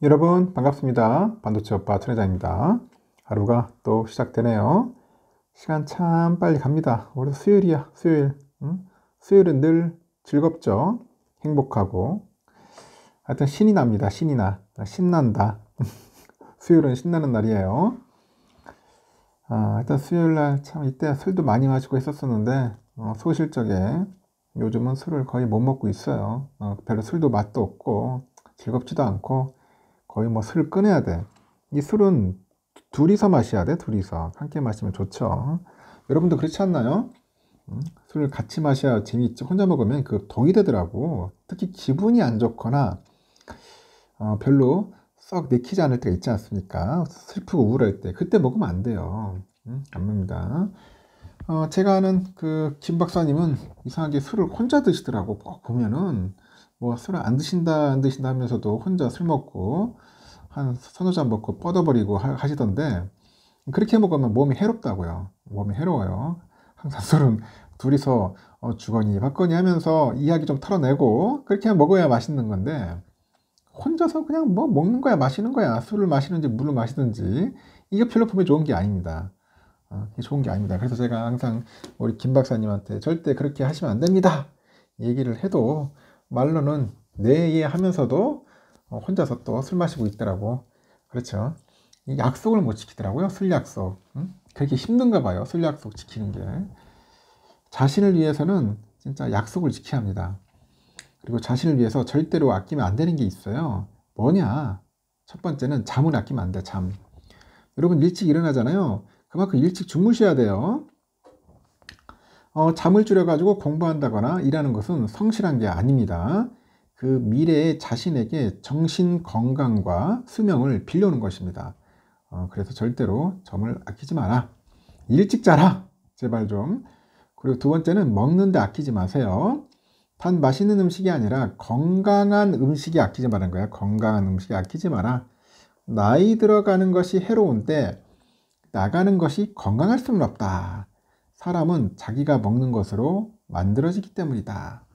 여러분 반갑습니다. 반도체 오빠 천회장입니다. 하루가 또 시작되네요. 시간 참 빨리 갑니다. 오늘 수요일이야. 수요일. 응? 수요일은 늘 즐겁죠. 행복하고. 하여튼 신이 납니다. 신이 나. 신난다. 수요일은 신나는 날이에요. 일단 수요일날 참 이때 술도 많이 마시고 했었었는데 소실적에 요즘은 술을 거의 못 먹고 있어요. 별로 술도 맛도 없고 즐겁지도 않고 거의 뭐 술을 끊어야 돼. 이 술은 둘이서 마셔야 돼. 둘이서 함께 마시면 좋죠. 여러분도 그렇지 않나요? 술을 같이 마셔야 재미있지. 혼자 먹으면 그 독이 되더라고. 특히 기분이 안 좋거나 별로 썩 내키지 않을 때가 있지 않습니까? 슬프고 우울할 때 그때 먹으면 안 돼요. 안 됩니다. 제가 아는 그 김 박사님은 이상하게 술을 혼자 드시더라고. 꼭 보면은 뭐 술을 안 드신다 안 드신다 하면서도 혼자 술 먹고 한 서너 잔 먹고 뻗어버리고 하시던데, 그렇게 먹으면 몸이 해롭다고요. 몸이 해로워요. 항상 술은 둘이서 주거니 받거니 하면서 이야기 좀 털어내고 그렇게 먹어야 맛있는 건데, 혼자서 그냥 뭐 먹는 거야 마시는 거야. 술을 마시는지 물을 마시든지 이게 별로 보면 좋은 게 아닙니다. 이게 좋은 게 아닙니다. 그래서 제가 항상 우리 김 박사님한테 절대 그렇게 하시면 안 됩니다 얘기를 해도 말로는 네 하면서도 혼자서 또 술 마시고 있더라고. 그렇죠. 이 약속을 못 지키더라고요. 술 약속. 그렇게 힘든가 봐요. 술 약속 지키는 게. 자신을 위해서는 진짜 약속을 지켜야 합니다. 그리고 자신을 위해서 절대로 아끼면 안 되는 게 있어요. 뭐냐? 첫 번째는 잠을 아끼면 안 돼. 잠. 여러분 일찍 일어나잖아요. 그만큼 일찍 주무셔야 돼요. 잠을 줄여가지고 공부한다거나 일하는 것은 성실한 게 아닙니다. 그 미래의 자신에게 정신 건강과 수명을 빌려오는 것입니다. 그래서 절대로 잠을 아끼지 마라. 일찍 자라. 제발 좀. 그리고 두 번째는 먹는데 아끼지 마세요. 단 맛있는 음식이 아니라 건강한 음식이 아끼지 말라는 거야. 건강한 음식이 아끼지 마라. 나이 들어가는 것이 해로운데 나가는 것이 건강할 수는 없다. 사람은 자기가 먹는 것으로 만들어지기 때문이다.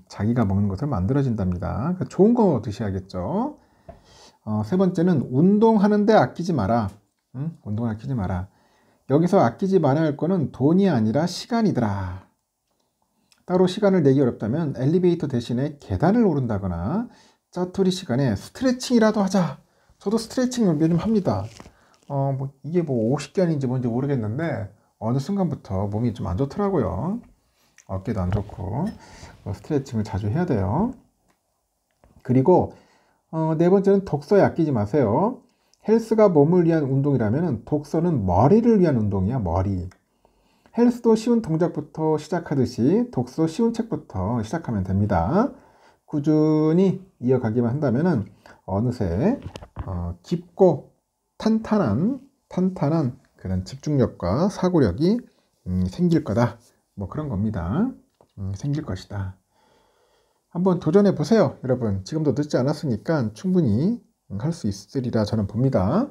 자기가 먹는 것으로 만들어진답니다. 그러니까 좋은 거 드셔야겠죠. 세 번째는 운동하는데 아끼지 마라. 운동을 아끼지 마라. 여기서 아끼지 말아야 할 거는 돈이 아니라 시간이더라. 따로 시간을 내기 어렵다면 엘리베이터 대신에 계단을 오른다거나 짜투리 시간에 스트레칭이라도 하자. 저도 스트레칭 요즘 합니다. 이게 뭐 50견인지 뭔지 모르겠는데 어느 순간부터 몸이 좀 안 좋더라고요. 어깨도 안 좋고 스트레칭을 자주 해야 돼요. 그리고 네 번째는 독서에 아끼지 마세요. 헬스가 몸을 위한 운동이라면 독서는 머리를 위한 운동이야. 머리. 헬스도 쉬운 동작부터 시작하듯이 독서 쉬운 책부터 시작하면 됩니다. 꾸준히 이어가기만 한다면 어느새 깊고 탄탄한 그런 집중력과 사고력이 생길 거다. 뭐 그런 겁니다. 생길 것이다. 한번 도전해 보세요, 여러분. 지금도 늦지 않았으니까 충분히 할 수 있으리라 저는 봅니다.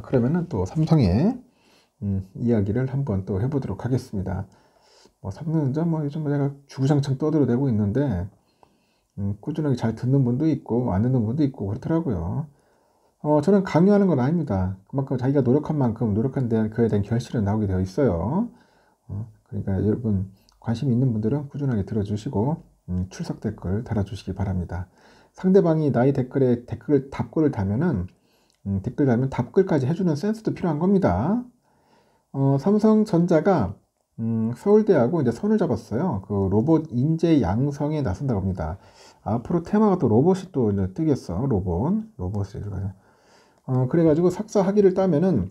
그러면은 또 삼성의 이야기를 한번 또 해보도록 하겠습니다. 삼성전자 요즘 제가 주구장창 떠들어대고 있는데 꾸준하게 잘 듣는 분도 있고 안 듣는 분도 있고 그렇더라고요. 저는 강요하는 건 아닙니다. 그만큼 자기가 노력한 만큼 노력한 데 그에 대한 결실은 나오게 되어 있어요. 그러니까 여러분 관심 있는 분들은 꾸준하게 들어주시고 출석 댓글 달아주시기 바랍니다. 상대방이 나의 댓글에 답글을 달면은 댓글 달면 답글까지 해주는 센스도 필요한 겁니다. 삼성전자가 서울대하고 이제 손을 잡았어요. 그 로봇 인재 양성에 나선다고 합니다. 앞으로 테마가 또 로봇이 또 이제 뜨겠어. 로봇이. 그래가지고 석사 학위를 따면은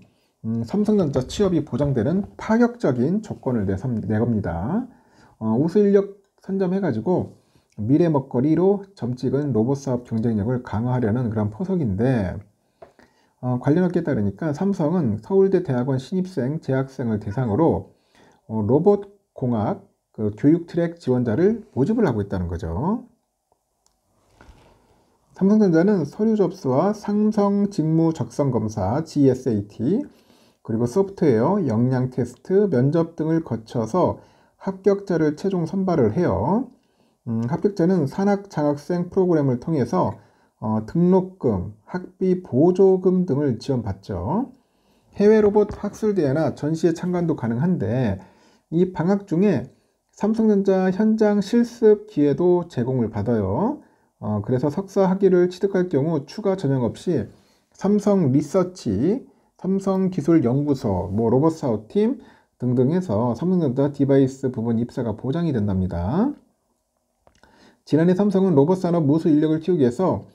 삼성전자 취업이 보장되는 파격적인 조건을 내겁니다. 우수 인력 선점해가지고 미래 먹거리로 점찍은 로봇 사업 경쟁력을 강화하려는 그런 포석인데, 관련 업계에 따르니까 삼성은 서울대 대학원 신입생, 재학생을 대상으로 로봇 공학 그 교육 트랙 지원자를 모집을 하고 있다는 거죠. 삼성전자는 서류 접수와 상성 직무 적성 검사 GSAT, 그리고 소프트웨어, 역량 테스트, 면접 등을 거쳐서 합격자를 최종 선발을 해요. 합격자는 산학장학생 프로그램을 통해서 등록금, 학비 보조금 등을 지원받죠. 해외 로봇 학술대회나 전시에 참관도 가능한데 이 방학 중에 삼성전자 현장 실습 기회도 제공을 받아요. 그래서 석사 학위를 취득할 경우 추가 전형 없이 삼성 리서치, 삼성기술연구소, 로봇 사업팀 등등에서 삼성전자 디바이스 부분 입사가 보장이 된답니다. 지난해 삼성은 로봇 산업 무수 인력을 키우기 위해서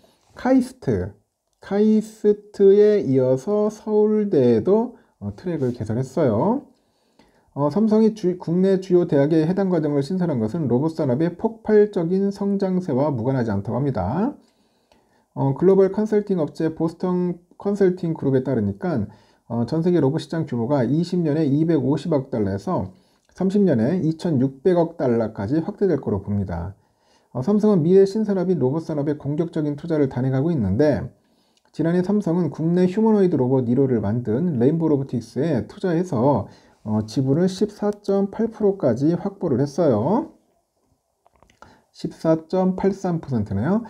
카이스트에 이어서 서울대에도 트랙을 개설했어요. 삼성이 국내 주요 대학의 해당 과정을 신설한 것은 로봇 산업의 폭발적인 성장세와 무관하지 않다고 합니다. 글로벌 컨설팅 업체 보스턴 컨설팅 그룹에 따르니까 전 세계 로봇 시장 규모가 20년에 250억 달러에서 30년에 2,600억 달러까지 확대될 거로 봅니다. 삼성은 미래 신산업인 로봇 산업에 공격적인 투자를 단행하고 있는데 지난해 삼성은 국내 휴머노이드 로봇 1호를 만든 레인보우 로보틱스에 투자해서 지분을 14.8%까지 확보를 했어요. 14.83%네요.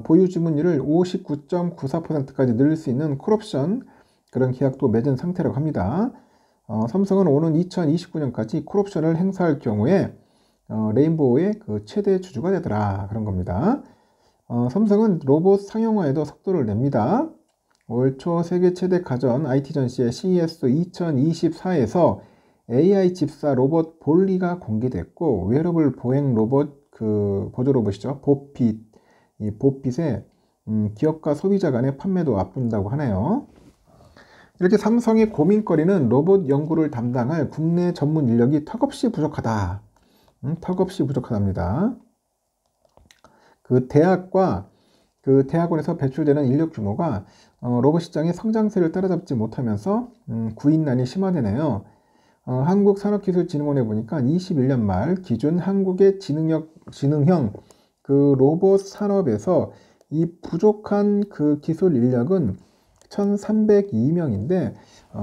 보유 지분율을 59.94%까지 늘릴 수 있는 콜옵션 그런 계약도 맺은 상태라고 합니다. 삼성은 오는 2029년까지 콜옵션을 행사할 경우에 레인보우의 그 최대 주주가 되더라 그런 겁니다. 삼성은 로봇 상용화에도 속도를 냅니다. 올 초 세계 최대 가전 IT 전시회 CES 2024에서 AI 집사 로봇 볼리가 공개됐고 웨어러블 보행 로봇 보조 로봇이죠. 보핏 이 보핏의 기업과 소비자 간의 판매도 앞둔다고 하네요. 이렇게 삼성의 고민거리는 로봇 연구를 담당할 국내 전문 인력이 턱없이 부족하다. 턱없이 부족하답니다. 그 대학과 그 대학원에서 배출되는 인력 규모가 로봇 시장의 성장세를 따라잡지 못하면서 구인난이 심화되네요. 한국산업기술진흥원에 보니까 21년 말 기준 한국의 지능형 그 로봇 산업에서 이 부족한 그 기술 인력은 1,302명인데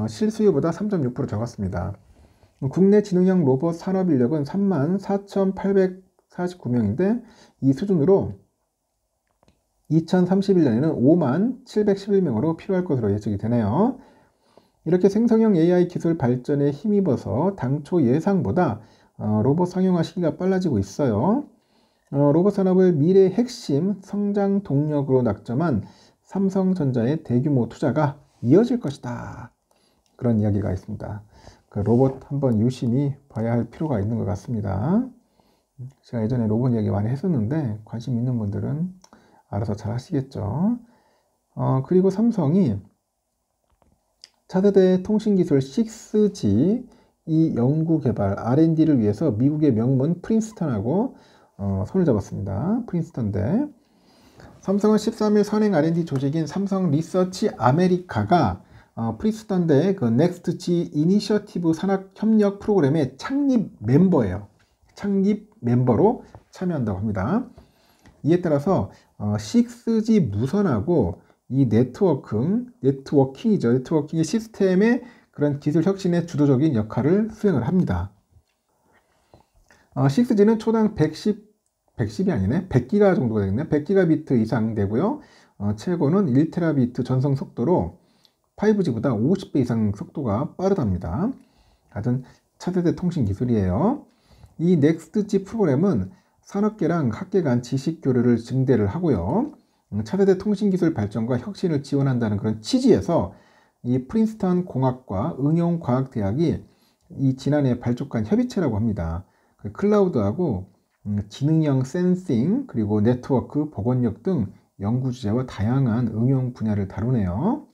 실수요보다 3.6% 적었습니다. 국내 지능형 로봇 산업 인력은 34,849명인데 이 수준으로 2031년에는 57,711명으로 필요할 것으로 예측이 되네요. 이렇게 생성형 AI 기술 발전에 힘입어서 당초 예상보다 로봇 상용화 시기가 빨라지고 있어요. 로봇 산업을 미래의 핵심 성장 동력으로 낙점한 삼성전자의 대규모 투자가 이어질 것이다. 그런 이야기가 있습니다. 그 로봇 한번 유심히 봐야 할 필요가 있는 것 같습니다. 제가 예전에 로봇 이야기 많이 했었는데 관심 있는 분들은 알아서 잘 하시겠죠. 그리고 삼성이 차세대 통신기술 6G 이 연구개발 R&D를 위해서 미국의 명문 프린스턴하고 손을 잡았습니다. 프린스턴대. 삼성은 13일 선행 R&D 조직인 삼성 리서치 아메리카가 프린스턴대의 그 넥스트G 이니셔티브 산학협력 프로그램의 창립 멤버예요. 창립 멤버로 참여한다고 합니다. 이에 따라서 6G 무선하고 이 네트워킹이죠. 네트워킹의 시스템의 그런 기술 혁신의 주도적인 역할을 수행을 합니다. 6G는 초당 110이 아니네. 100기가 정도가 되겠네. 100기가비트 이상 되고요. 최고는 1테라비트 전송 속도로 5G보다 50배 이상 속도가 빠르답니다. 하여튼 차세대 통신 기술이에요. 이 넥스트G 프로그램은 산업계랑 학계 간 지식 교류를 증대를 하고요. 차세대 통신기술 발전과 혁신을 지원한다는 그런 취지에서 이 프린스턴 공학과 응용과학대학이 이 지난해 발족한 협의체라고 합니다. 클라우드하고 지능형 센싱 그리고 네트워크, 보건력 등 연구 주제와 다양한 응용 분야를 다루네요.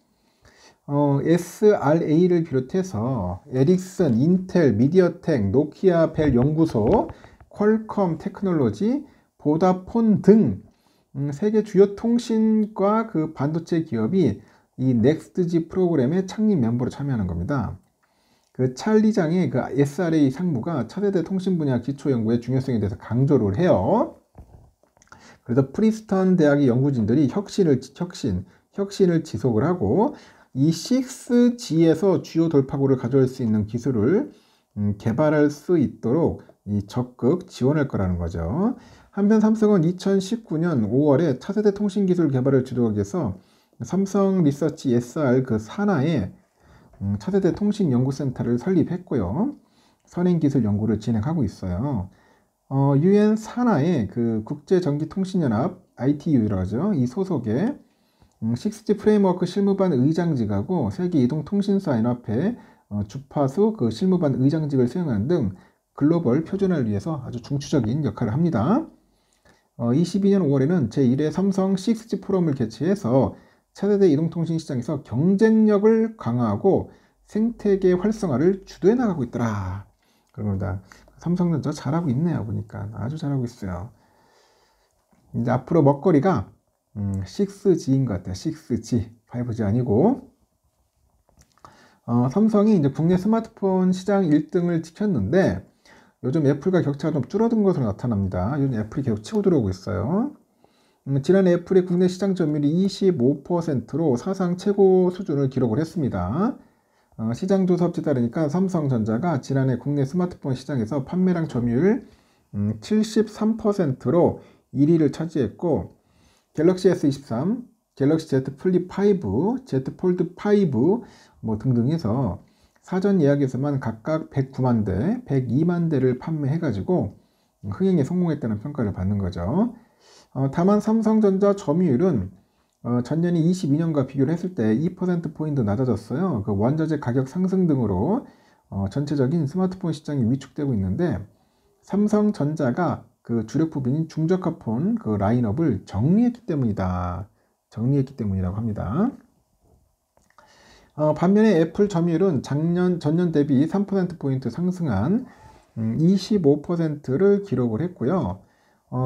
SRA를 비롯해서 에릭슨, 인텔, 미디어텍, 노키아 벨 연구소, 퀄컴 테크놀로지, 보다폰 등 세계 주요 통신과 그 반도체 기업이 이 넥스트G 프로그램의 창립 멤버로 참여하는 겁니다. 그 찰리장의 그 SRA 상무가 차세대 통신 분야 기초 연구의 중요성에 대해서 강조를 해요. 그래서 프린스턴 대학의 연구진들이 혁신을 지속을 하고 이 6G에서 주요 돌파구를 가져올 수 있는 기술을 개발할 수 있도록 이 적극 지원할 거라는 거죠. 한편 삼성은 2019년 5월에 차세대 통신기술 개발을 주도하기 위해서 삼성 리서치 SR 그 산하에 차세대 통신연구센터를 설립했고요. 선행기술 연구를 진행하고 있어요. UN 산하의 그 국제전기통신연합 ITU라고 하죠. 이 소속의 6G 프레임워크 실무반 의장직하고 세계이동통신사연합회 주파수 그 실무반 의장직을 수행하는 등 글로벌 표준화를 위해서 아주 중추적인 역할을 합니다. 22년 5월에는 제1회 삼성 6G 포럼을 개최해서 차세대 이동통신 시장에서 경쟁력을 강화하고 생태계 활성화를 주도해 나가고 있더라. 그런 겁니다. 삼성전자 잘하고 있네요. 보니까 아주 잘하고 있어요. 이제 앞으로 먹거리가 6G인 것 같아요. 6G, 5G 아니고. 삼성이 이제 국내 스마트폰 시장 1등을 지켰는데 요즘 애플과 격차가 좀 줄어든 것으로 나타납니다. 요즘 애플이 계속 치고 들어오고 있어요. 지난해 애플의 국내 시장 점유율이 25%로 사상 최고 수준을 기록을 했습니다. 시장 조사 업체에 따르니까 삼성전자가 지난해 국내 스마트폰 시장에서 판매량 점유율 73%로 1위를 차지했고 갤럭시 S23, 갤럭시 Z 플립 5, Z 폴드 5 뭐 등등 해서 사전 예약에서만 각각 109만 대, 102만 대를 판매해가지고 흥행에 성공했다는 평가를 받는 거죠. 다만 삼성전자 점유율은 전년이 22년과 비교를 했을 때 2%포인트 낮아졌어요. 그 원자재 가격 상승 등으로 전체적인 스마트폰 시장이 위축되고 있는데 삼성전자가 그 주력 부분인 중저가폰 그 라인업을 정리했기 때문이라고 합니다. 반면에 애플 점유율은 전년 대비 3%포인트 상승한 25%를 기록을 했고요.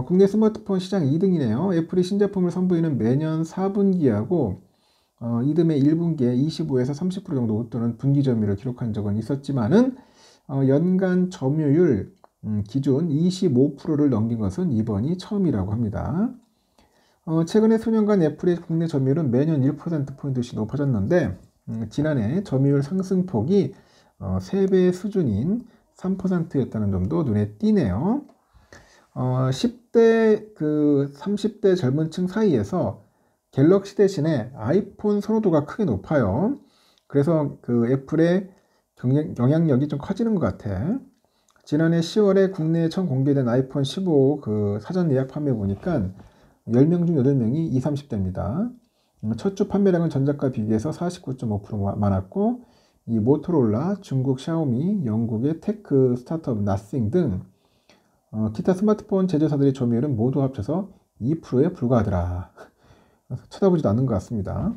국내 스마트폰 시장 2등이네요. 애플이 신제품을 선보이는 매년 4분기하고 이듬해 1분기에 25에서 30% 정도 웃도는 분기 점유율을 기록한 적은 있었지만은 연간 점유율 기준 25%를 넘긴 것은 이번이 처음이라고 합니다. 최근에 수년간 애플의 국내 점유율은 매년 1%포인트씩 높아졌는데 지난해 점유율 상승폭이 3배 수준인 3%였다는 점도 눈에 띄네요. 10대, 30대 젊은 층 사이에서 갤럭시 대신에 아이폰 선호도가 크게 높아요. 그래서 그 애플의 영향력이 좀 커지는 것 같아. 지난해 10월에 국내에 처음 공개된 아이폰 15 그 사전 예약 판매 보니까 10명 중 8명이 20, 30대입니다. 첫 주 판매량은 전작과 비교해서 49.5% 많았고, 이 모토로라, 중국 샤오미, 영국의 테크 스타트업 나싱 등 기타 스마트폰 제조사들의 점유율은 모두 합쳐서 2%에 불과하더라. 쳐다보지도 않는 것 같습니다.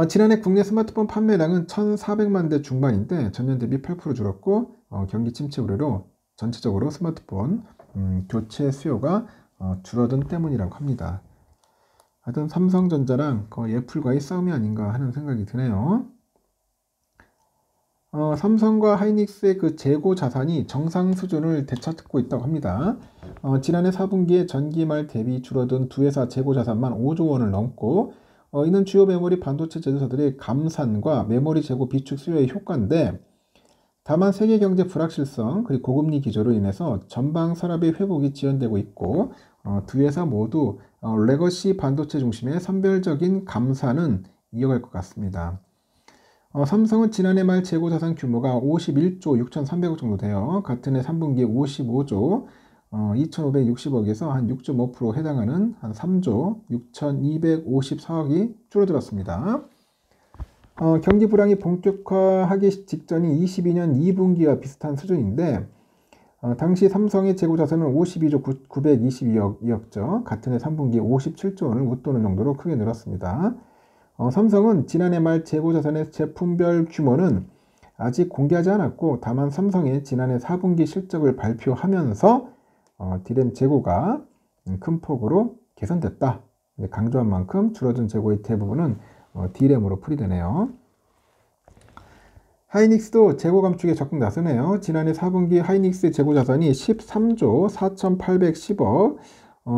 지난해 국내 스마트폰 판매량은 1,400만 대 중반인데 전년 대비 8% 줄었고 경기 침체 우려로 전체적으로 스마트폰 교체 수요가 줄어든 때문이라고 합니다. 하여튼 삼성전자랑 거의 애플과의 싸움이 아닌가 하는 생각이 드네요. 삼성과 하이닉스의 그 재고 자산이 정상 수준을 되찾고 있다고 합니다. 지난해 4분기에 전기말 대비 줄어든 두 회사 재고 자산만 5조 원을 넘고 이는 주요 메모리 반도체 제조사들의 감산과 메모리 재고 비축 수요의 효과인데 다만 세계 경제 불확실성 그리고 고금리 기조로 인해서 전방 산업의 회복이 지연되고 있고 두 회사 모두 레거시 반도체 중심의 선별적인 감산은 이어갈 것 같습니다. 삼성은 지난해 말 재고자산 규모가 51조 6,300억 정도 돼요. 같은 해 3분기에 55조 2,560억에서 한 6.5% 해당하는 한 3조 6,254억이 줄어들었습니다. 경기 불황이 본격화하기 직전인 22년 2분기와 비슷한 수준인데 당시 삼성의 재고자산은 52조 922억이었죠. 같은 해 3분기에 57조 원을 웃도는 정도로 크게 늘었습니다. 삼성은 지난해 말 재고자산의 제품별 규모는 아직 공개하지 않았고 다만 삼성의 지난해 4분기 실적을 발표하면서 디램 재고가 큰 폭으로 개선됐다. 강조한 만큼 줄어든 재고의 대부분은 디램으로 풀이되네요. 하이닉스도 재고 감축에 적극 나서네요. 지난해 4분기 하이닉스 재고자산이 13조 4,810억,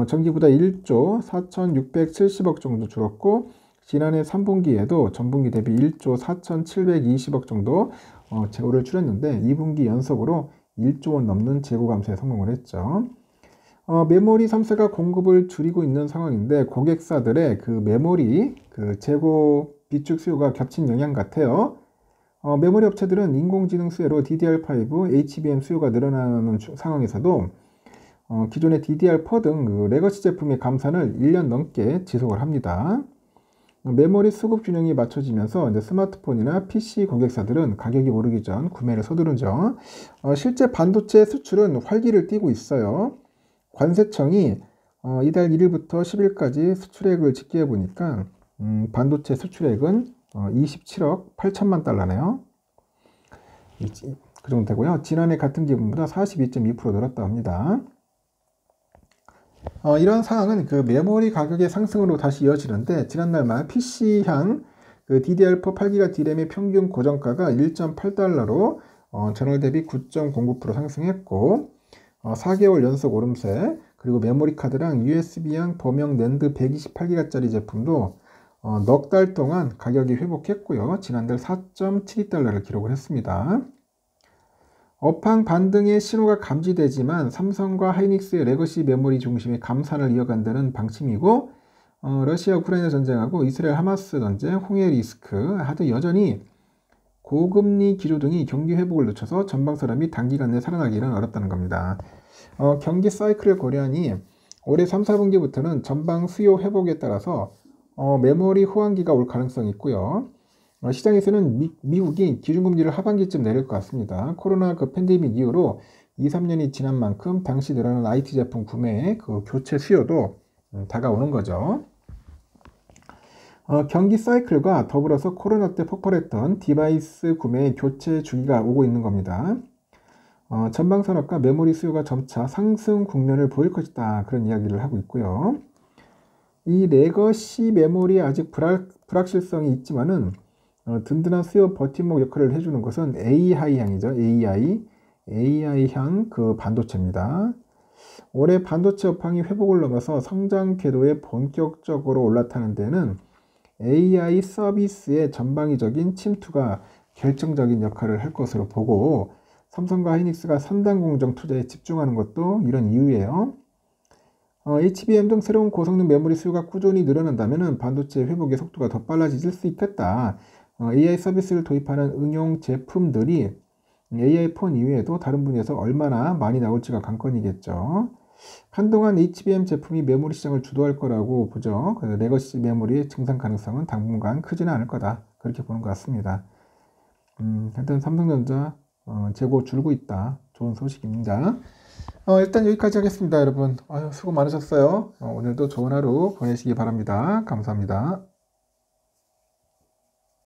전기보다 1조 4,670억 정도 줄었고 지난해 3분기에도 전분기 대비 1조 4,720억 정도 재고를 줄였는데 2분기 연속으로 1조 원 넘는 재고 감소에 성공을 했죠. 메모리 3사가 공급을 줄이고 있는 상황인데 고객사들의 그 메모리 그 재고 비축 수요가 겹친 영향 같아요. 메모리 업체들은 인공지능 수혜로 DDR5, HBM 수요가 늘어나는 상황에서도 기존의 DDR4 등 그 레거시 제품의 감산을 1년 넘게 지속을 합니다. 메모리 수급 균형이 맞춰지면서 이제 스마트폰이나 PC 고객사들은 가격이 오르기 전 구매를 서두르죠. 실제 반도체 수출은 활기를 띠고 있어요. 관세청이 이달 1일부터 10일까지 수출액을 집계해 보니까 반도체 수출액은 27억 8천만 달러네요. 그 정도 되고요. 지난해 같은 기간보다 42.2% 늘었다고 합니다. 이런 상황은 그 메모리 가격의 상승으로 다시 이어지는데 지난달 말 PC향 그 DDR4 8기가 D램의 평균 고정가가 1.8달러로 전월 대비 9.09% 상승했고 4개월 연속 오름세. 그리고 메모리 카드랑 USB형 범용 낸드 128기가짜리 제품도 넉 달 동안 가격이 회복했고요. 지난달 4.72달러를 기록을 했습니다. 업황 반등의 신호가 감지되지만 삼성과 하이닉스의 레거시 메모리 중심의 감산을 이어간다는 방침이고 러시아 우크라이나 전쟁하고 이스라엘 하마스 전쟁, 홍해 리스크 하여튼 여전히 고금리 기조 등이 경기 회복을 늦춰서 전방 사람이 단기간 내 살아나기는 어렵다는 겁니다. 경기 사이클을 고려하니 올해 3, 4분기부터는 전방 수요 회복에 따라서 메모리 호황기가 올 가능성이 있고요. 시장에서는 미국이 기준금리를 하반기쯤 내릴 것 같습니다. 코로나 그 팬데믹 이후로 2, 3년이 지난 만큼 당시 늘어난 IT 제품 구매의 그 교체 수요도 다가오는 거죠. 경기 사이클과 더불어서 코로나 때 폭발했던 디바이스 구매의 교체 주기가 오고 있는 겁니다. 전방 산업과 메모리 수요가 점차 상승 국면을 보일 것이다. 그런 이야기를 하고 있고요. 이 레거시 메모리에 아직 불확실성이 있지만은 든든한 수요 버팀목 역할을 해주는 것은 AI향이죠. AI향 그 반도체입니다. 올해 반도체 업황이 회복을 넘어서 성장 궤도에 본격적으로 올라타는 데는 AI 서비스의 전방위적인 침투가 결정적인 역할을 할 것으로 보고 삼성과 하이닉스가 선단 공정 투자에 집중하는 것도 이런 이유예요. HBM 등 새로운 고성능 메모리 수요가 꾸준히 늘어난다면 반도체 회복의 속도가 더 빨라질 수 있겠다. AI 서비스를 도입하는 응용 제품들이 AI 폰 이외에도 다른 분야에서 얼마나 많이 나올지가 관건이겠죠. 한동안 HBM 제품이 메모리 시장을 주도할 거라고 보죠. 레거시 메모리의 증산 가능성은 당분간 크지는 않을 거다. 그렇게 보는 것 같습니다. 하여튼 삼성전자 재고 줄고 있다. 좋은 소식입니다. 일단 여기까지 하겠습니다, 여러분. 수고 많으셨어요. 오늘도 좋은 하루 보내시기 바랍니다. 감사합니다.